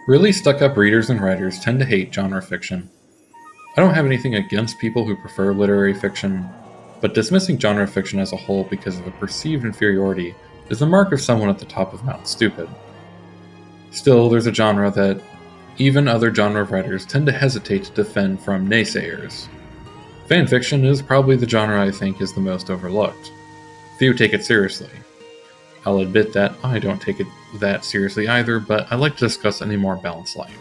Really stuck-up readers and writers tend to hate genre fiction. I don't have anything against people who prefer literary fiction, but dismissing genre fiction as a whole because of a perceived inferiority is the mark of someone at the top of Mount Stupid. Still, there's a genre that even other genre writers tend to hesitate to defend from naysayers. Fanfiction is probably the genre I think is the most overlooked. Few take it seriously. I'll admit that I don't take it that seriously either, but I like to discuss in a more balanced light.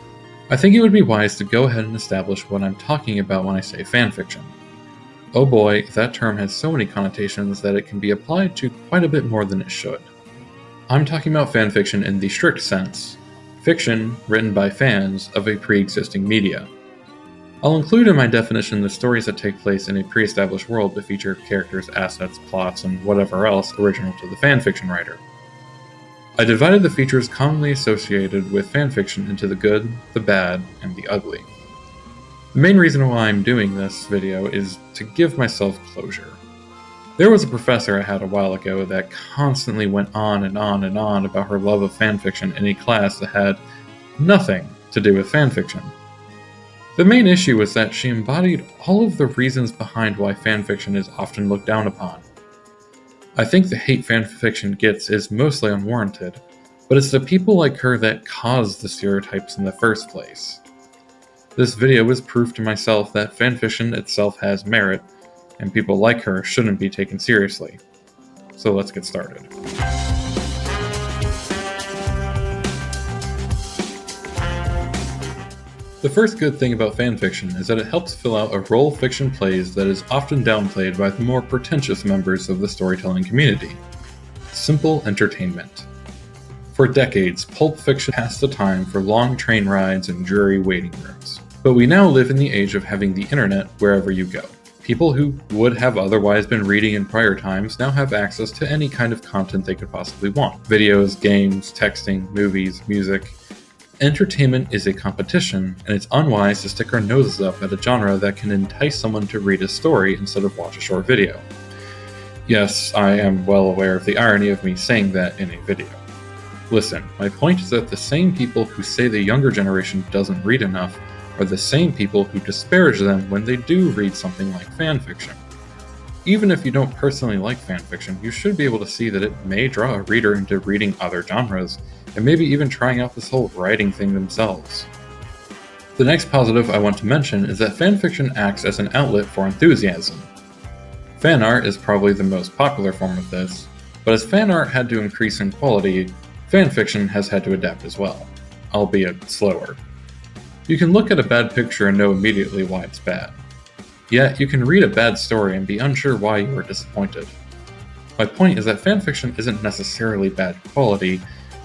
I think it would be wise to go ahead and establish what I'm talking about when I say fanfiction. Oh boy, that term has so many connotations that it can be applied to quite a bit more than it should. I'm talking about fanfiction in the strict sense. Fiction written by fans of a pre-existing media. I'll include in my definition the stories that take place in a pre-established world that feature characters, assets, plots, and whatever else original to the fanfiction writer. I divided the features commonly associated with fanfiction into the good, the bad, and the ugly. The main reason why I'm doing this video is to give myself closure. There was a professor I had a while ago that constantly went on and on and on about her love of fanfiction in a class that had nothing to do with fanfiction. The main issue was that she embodied all of the reasons behind why fanfiction is often looked down upon. I think the hate fanfiction gets is mostly unwarranted, but it's the people like her that caused the stereotypes in the first place. This video was proof to myself that fanfiction itself has merit, and people like her shouldn't be taken seriously. So let's get started. The first good thing about fanfiction is that it helps fill out a role fiction plays that is often downplayed by the more pretentious members of the storytelling community. Simple entertainment. For decades, pulp fiction passed the time for long train rides and dreary waiting rooms. But we now live in the age of having the internet wherever you go. People who would have otherwise been reading in prior times now have access to any kind of content they could possibly want. Videos, games, texting, movies, music. Entertainment is a competition, and it's unwise to stick our noses up at a genre that can entice someone to read a story instead of watch a short video. Yes, I am well aware of the irony of me saying that in a video. Listen, my point is that the same people who say the younger generation doesn't read enough are the same people who disparage them when they do read something like fanfiction. Even if you don't personally like fanfiction, you should be able to see that it may draw a reader into reading other genres, and maybe even trying out this whole writing thing themselves. The next positive I want to mention is that fanfiction acts as an outlet for enthusiasm. Fan art is probably the most popular form of this, but as fan art had to increase in quality, fanfiction has had to adapt as well, albeit slower. You can look at a bad picture and know immediately why it's bad. Yet, you can read a bad story and be unsure why you were disappointed. My point is that fanfiction isn't necessarily bad quality,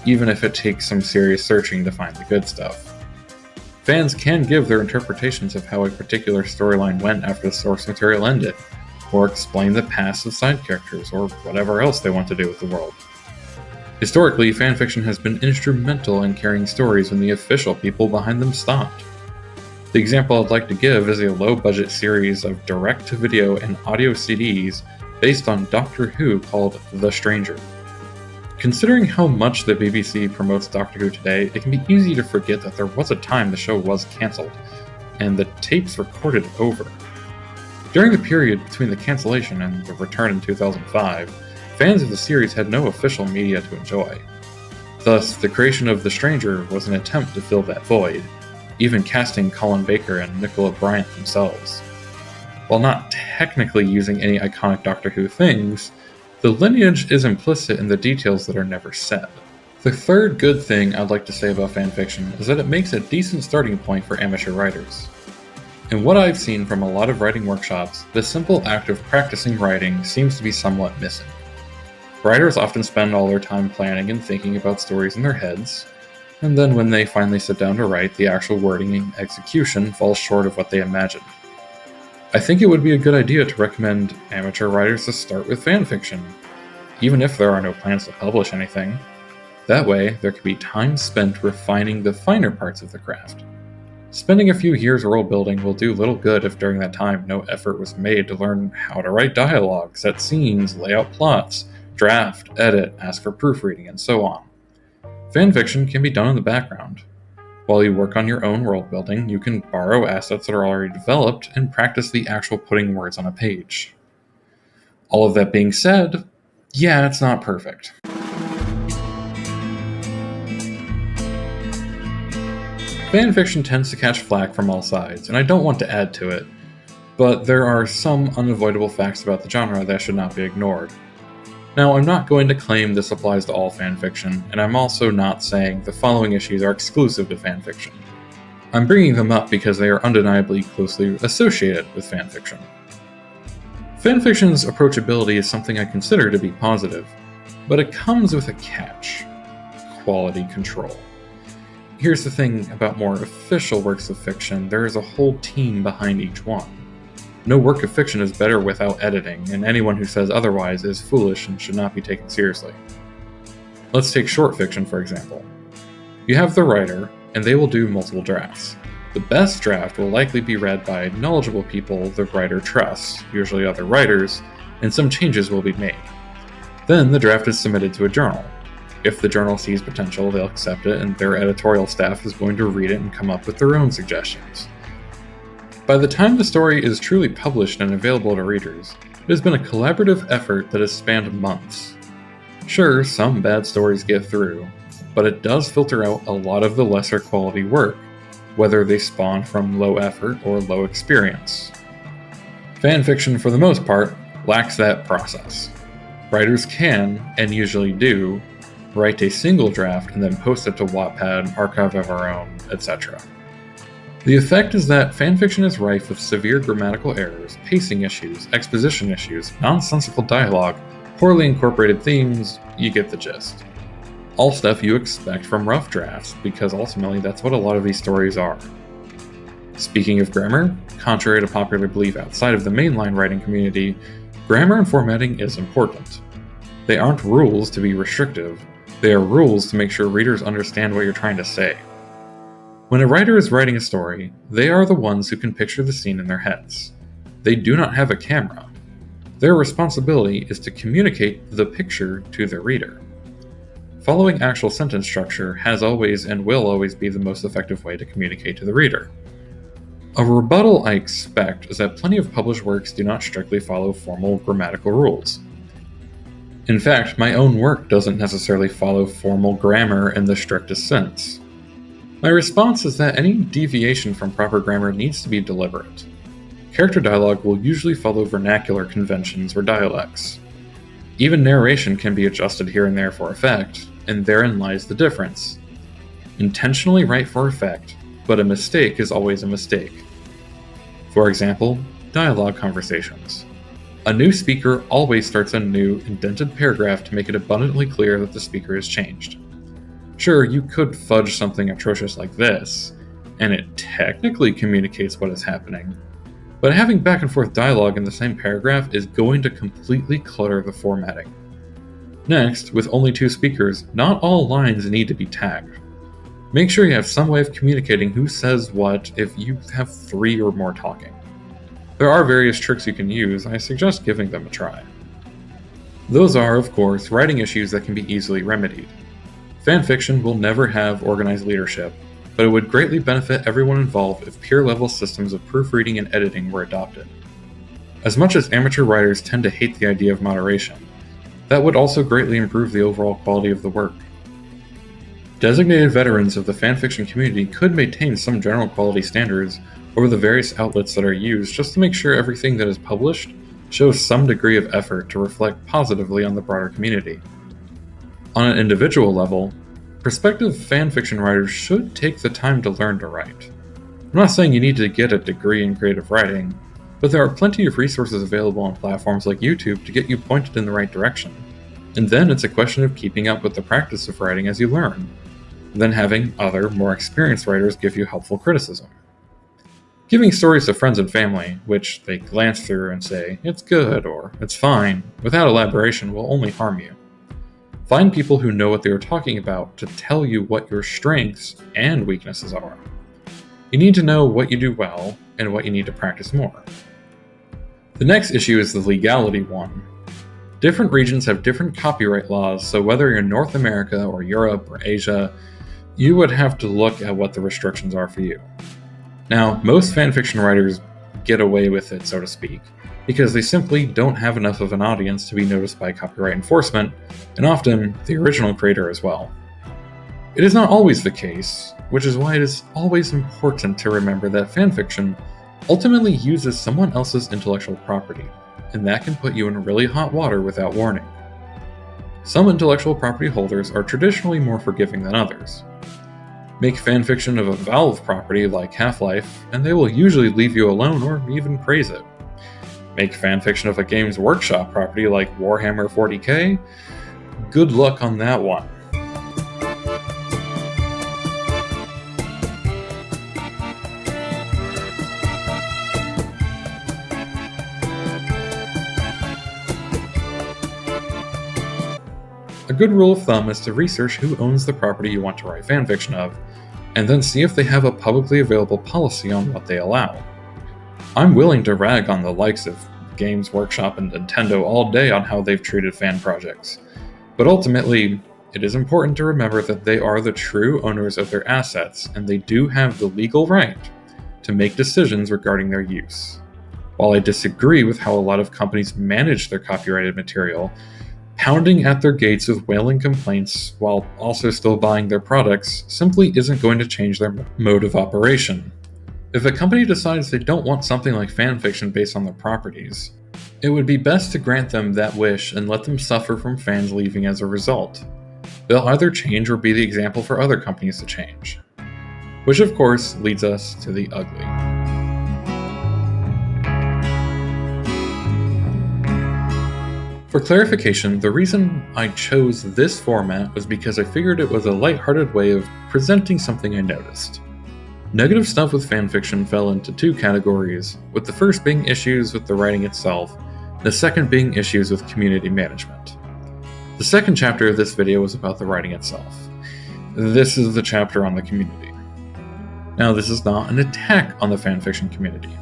even if it takes some serious searching to find the good stuff. Fans can give their interpretations of how a particular storyline went after the source material ended, or explain the past of side characters, or whatever else they want to do with the world. Historically, fanfiction has been instrumental in carrying stories when the official people behind them stopped. The example I'd like to give is a low-budget series of direct-to-video and audio CDs based on Doctor Who called The Stranger. Considering how much the BBC promotes Doctor Who today, it can be easy to forget that there was a time the show was cancelled, and the tapes recorded over. During the period between the cancellation and the return in 2005, fans of the series had no official media to enjoy. Thus, the creation of The Stranger was an attempt to fill that void, even casting Colin Baker and Nicola Bryant themselves. While not technically using any iconic Doctor Who things, the lineage is implicit in the details that are never said. The third good thing I'd like to say about fanfiction is that it makes a decent starting point for amateur writers. In what I've seen from a lot of writing workshops, the simple act of practicing writing seems to be somewhat missing. Writers often spend all their time planning and thinking about stories in their heads, and then when they finally sit down to write, the actual wording and execution falls short of what they imagined. I think it would be a good idea to recommend amateur writers to start with fanfiction, even if there are no plans to publish anything. That way, there could be time spent refining the finer parts of the craft. Spending a few years world building will do little good if during that time no effort was made to learn how to write dialogue, set scenes, lay out plots, draft, edit, ask for proofreading, and so on. Fanfiction can be done in the background. While you work on your own world building, you can borrow assets that are already developed and practice the actual putting words on a page. All of that being said, yeah, it's not perfect. Fanfiction tends to catch flack from all sides, and I don't want to add to it, but there are some unavoidable facts about the genre that should not be ignored. Now, I'm not going to claim this applies to all fanfiction, and I'm also not saying the following issues are exclusive to fanfiction. I'm bringing them up because they are undeniably closely associated with fanfiction. Fanfiction's approachability is something I consider to be positive, but it comes with a catch: quality control. Here's the thing about more official works of fiction: there is a whole team behind each one. No work of fiction is better without editing, and anyone who says otherwise is foolish and should not be taken seriously. Let's take short fiction, for example. You have the writer, and they will do multiple drafts. The best draft will likely be read by knowledgeable people the writer trusts, usually other writers, and some changes will be made. Then the draft is submitted to a journal. If the journal sees potential, they'll accept it, and their editorial staff is going to read it and come up with their own suggestions. By the time the story is truly published and available to readers, it has been a collaborative effort that has spanned months. Sure, some bad stories get through, but it does filter out a lot of the lesser quality work, whether they spawn from low effort or low experience. Fanfiction, for the most part, lacks that process. Writers can, and usually do, write a single draft and then post it to Wattpad, Archive of Our Own, etc. The effect is that fanfiction is rife with severe grammatical errors, pacing issues, exposition issues, nonsensical dialogue, poorly incorporated themes. You get the gist. All stuff you expect from rough drafts, because ultimately that's what a lot of these stories are. Speaking of grammar, contrary to popular belief outside of the mainline writing community, grammar and formatting is important. They aren't rules to be restrictive, they are rules to make sure readers understand what you're trying to say. When a writer is writing a story, they are the ones who can picture the scene in their heads. They do not have a camera. Their responsibility is to communicate the picture to the reader. Following actual sentence structure has always and will always be the most effective way to communicate to the reader. A rebuttal I expect is that plenty of published works do not strictly follow formal grammatical rules. In fact, my own work doesn't necessarily follow formal grammar in the strictest sense. My response is that any deviation from proper grammar needs to be deliberate. Character dialogue will usually follow vernacular conventions or dialects. Even narration can be adjusted here and there for effect, and therein lies the difference. Intentionally write for effect, but a mistake is always a mistake. For example, dialogue conversations. A new speaker always starts a new, indented paragraph to make it abundantly clear that the speaker has changed. Sure, you could fudge something atrocious like this, and it technically communicates what is happening, but having back and forth dialogue in the same paragraph is going to completely clutter the formatting. Next, with only two speakers, not all lines need to be tagged. Make sure you have some way of communicating who says what if you have three or more talking. There are various tricks you can use, and I suggest giving them a try. Those are, of course, writing issues that can be easily remedied. Fanfiction will never have organized leadership, but it would greatly benefit everyone involved if peer-level systems of proofreading and editing were adopted. As much as amateur writers tend to hate the idea of moderation, that would also greatly improve the overall quality of the work. Designated veterans of the fanfiction community could maintain some general quality standards over the various outlets that are used just to make sure everything that is published shows some degree of effort to reflect positively on the broader community. On an individual level, prospective fanfiction writers should take the time to learn to write. I'm not saying you need to get a degree in creative writing, but there are plenty of resources available on platforms like YouTube to get you pointed in the right direction. And then it's a question of keeping up with the practice of writing as you learn, and then having other, more experienced writers give you helpful criticism. Giving stories to friends and family, which they glance through and say, "It's good," or "It's fine," without elaboration will only harm you. Find people who know what they are talking about to tell you what your strengths and weaknesses are. You need to know what you do well and what you need to practice more. The next issue is the legality one. Different regions have different copyright laws, so whether you're in North America or Europe or Asia, you would have to look at what the restrictions are for you. Now, most fanfiction writers get away with it, so to speak, because they simply don't have enough of an audience to be noticed by copyright enforcement, and often the original creator as well. It is not always the case, which is why it is always important to remember that fanfiction ultimately uses someone else's intellectual property, and that can put you in really hot water without warning. Some intellectual property holders are traditionally more forgiving than others. Make fanfiction of a Valve property like Half-Life, and they will usually leave you alone or even praise it. Make fanfiction of a Games Workshop property like Warhammer 40k? Good luck on that one. A good rule of thumb is to research who owns the property you want to write fanfiction of, and then see if they have a publicly available policy on what they allow. I'm willing to rag on the likes of Games Workshop and Nintendo all day on how they've treated fan projects, but ultimately, it is important to remember that they are the true owners of their assets, and they do have the legal right to make decisions regarding their use. While I disagree with how a lot of companies manage their copyrighted material, pounding at their gates with wailing complaints while also still buying their products simply isn't going to change their mode of operation. If a company decides they don't want something like fanfiction based on their properties, it would be best to grant them that wish and let them suffer from fans leaving as a result. They'll either change or be the example for other companies to change. Which of course leads us to the ugly. For clarification, the reason I chose this format was because I figured it was a lighthearted way of presenting something I noticed. Negative stuff with fanfiction fell into two categories, with the first being issues with the writing itself, the second being issues with community management. The second chapter of this video was about the writing itself. This is the chapter on the community. Now, this is not an attack on the fanfiction community.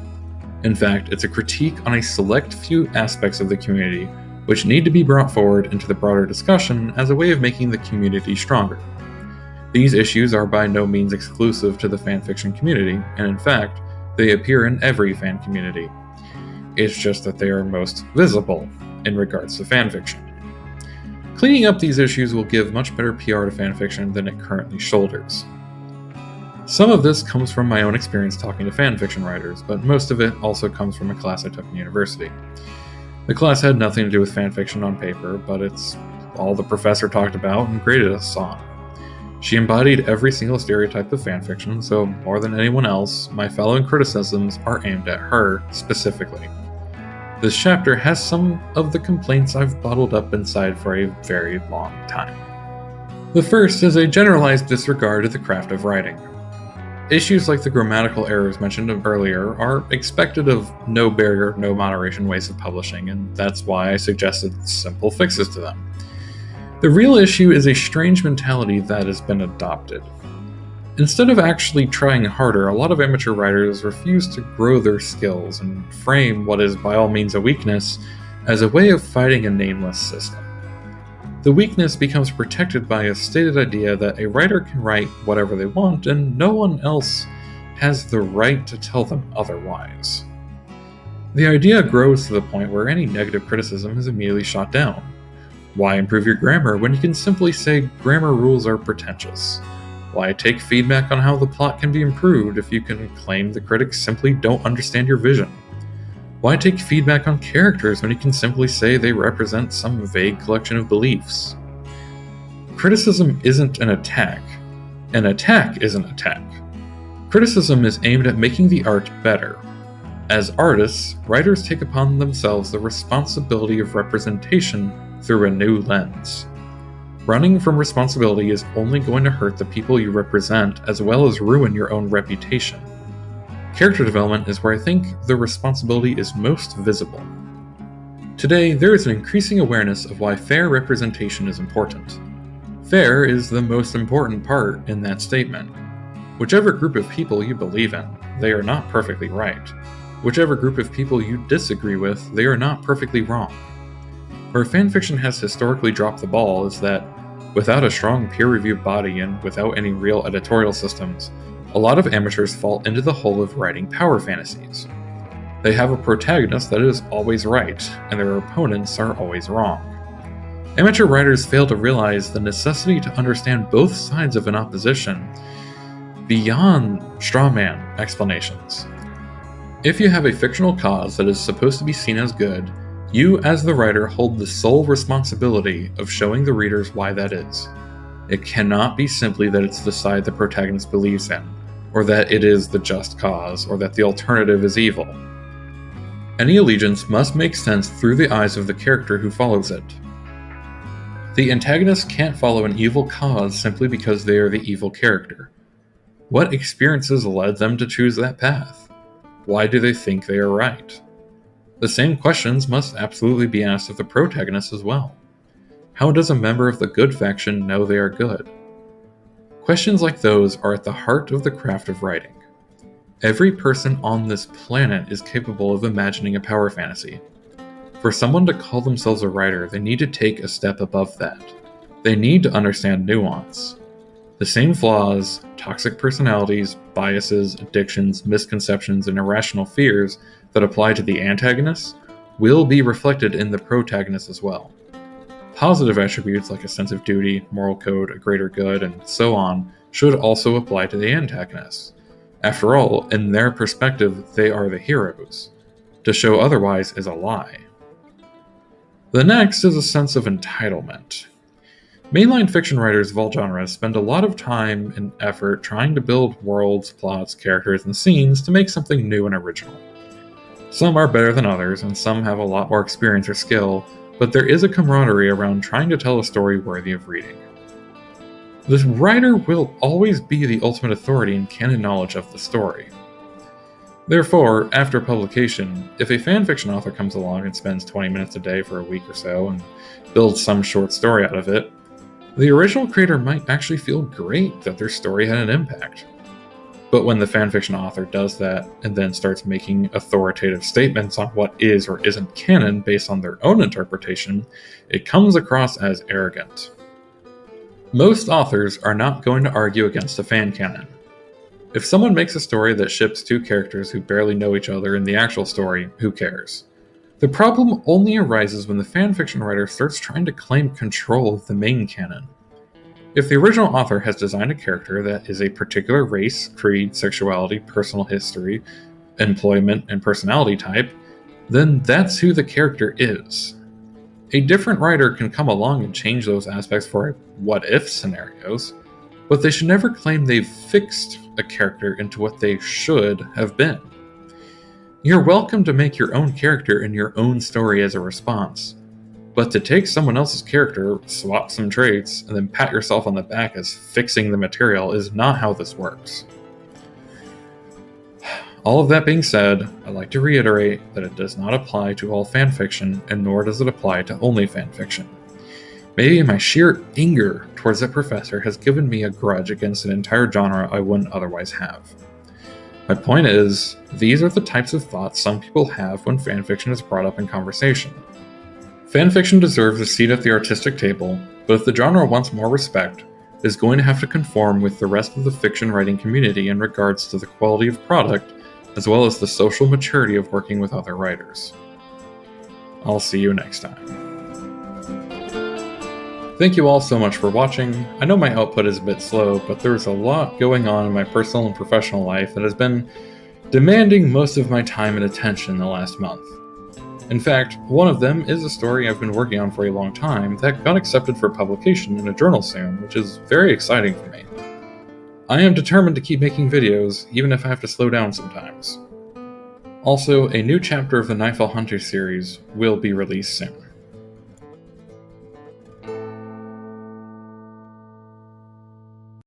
In fact, it's a critique on a select few aspects of the community which need to be brought forward into the broader discussion as a way of making the community stronger. These issues are by no means exclusive to the fanfiction community, and in fact, they appear in every fan community. It's just that they are most visible in regards to fanfiction. Cleaning up these issues will give much better PR to fanfiction than it currently shoulders. Some of this comes from my own experience talking to fanfiction writers, but most of it also comes from a class I took in university. The class had nothing to do with fanfiction on paper, but it's all the professor talked about and graded us on. She embodied every single stereotype of fanfiction, so more than anyone else, my following criticisms are aimed at her specifically. This chapter has some of the complaints I've bottled up inside for a very long time. The first is a generalized disregard of the craft of writing. Issues like the grammatical errors mentioned earlier are expected of no barrier, no moderation ways of publishing, and that's why I suggested simple fixes to them. The real issue is a strange mentality that has been adopted. Instead of actually trying harder, a lot of amateur writers refuse to grow their skills and frame what is by all means a weakness as a way of fighting a nameless system. The weakness becomes protected by a stated idea that a writer can write whatever they want and no one else has the right to tell them otherwise. The idea grows to the point where any negative criticism is immediately shot down. Why improve your grammar when you can simply say grammar rules are pretentious? Why take feedback on how the plot can be improved if you can claim the critics simply don't understand your vision? Why take feedback on characters when you can simply say they represent some vague collection of beliefs? Criticism isn't an attack. An attack is an attack. Criticism is aimed at making the art better. As artists, writers take upon themselves the responsibility of representation through a new lens. Running from responsibility is only going to hurt the people you represent as well as ruin your own reputation. Character development is where I think the responsibility is most visible. Today, there is an increasing awareness of why fair representation is important. Fair is the most important part in that statement. Whichever group of people you believe in, they are not perfectly right. Whichever group of people you disagree with, they are not perfectly wrong. Where fanfiction has historically dropped the ball is that Without a strong peer-reviewed body and without any real editorial systems, a lot of amateurs fall into the hole of writing power fantasies. They have a protagonist that is always right, and their opponents are always wrong. Amateur writers fail to realize the necessity to understand both sides of an opposition beyond strawman explanations. If you have a fictional cause that is supposed to be seen as good, you as the writer hold the sole responsibility of showing the readers why that is. It cannot be simply that it's the side the protagonist believes in, or that it is the just cause, or that the alternative is evil. Any allegiance must make sense through the eyes of the character who follows it. The antagonist can't follow an evil cause simply because they are the evil character. What experiences led them to choose that path? Why do they think they are right? The same questions must absolutely be asked of the protagonist as well. How does a member of the good faction know they are good? Questions like those are at the heart of the craft of writing. Every person on this planet is capable of imagining a power fantasy. For someone to call themselves a writer, they need to take a step above that. They need to understand nuance. The same flaws, toxic personalities, biases, addictions, misconceptions, and irrational fears that apply to the antagonist will be reflected in the protagonist as well. Positive attributes like a sense of duty, moral code, a greater good, and so on should also apply to the antagonist. After all, in their perspective, they are the heroes. To show otherwise is a lie. The next is a sense of entitlement. Mainline fiction writers of all genres spend a lot of time and effort trying to build worlds, plots, characters, and scenes to make something new and original. Some are better than others, and some have a lot more experience or skill, but there is a camaraderie around trying to tell a story worthy of reading. The writer will always be the ultimate authority in canon knowledge of the story. Therefore, after publication, if a fanfiction author comes along and spends 20 minutes a day for a week or so and builds some short story out of it, the original creator might actually feel great that their story had an impact. But when the fanfiction author does that and then starts making authoritative statements on what is or isn't canon based on their own interpretation, it comes across as arrogant. Most authors are not going to argue against a fan canon. If someone makes a story that ships two characters who barely know each other in the actual story, who cares? The problem only arises when the fanfiction writer starts trying to claim control of the main canon. If the original author has designed a character that is a particular race, creed, sexuality, personal history, employment, and personality type, then that's who the character is. A different writer can come along and change those aspects for what-if scenarios, but they should never claim they've fixed a character into what they should have been. You're welcome to make your own character and your own story as a response, but to take someone else's character, swap some traits, and then pat yourself on the back as fixing the material is not how this works. All of that being said, I'd like to reiterate that it does not apply to all fanfiction, and nor does it apply to only fanfiction. Maybe my sheer anger towards that professor has given me a grudge against an entire genre I wouldn't otherwise have. My point is, these are the types of thoughts some people have when fanfiction is brought up in conversation. Fanfiction deserves a seat at the artistic table, but if the genre wants more respect, it is going to have to conform with the rest of the fiction writing community in regards to the quality of product, as well as the social maturity of working with other writers. I'll see you next time. Thank you all so much for watching. I know my output is a bit slow, but there's a lot going on in my personal and professional life that has been demanding most of my time and attention the last month. In fact, one of them is a story I've been working on for a long time that got accepted for publication in a journal soon, which is very exciting for me. I am determined to keep making videos, even if I have to slow down sometimes. Also, a new chapter of the Nightfall Hunter series will be released soon.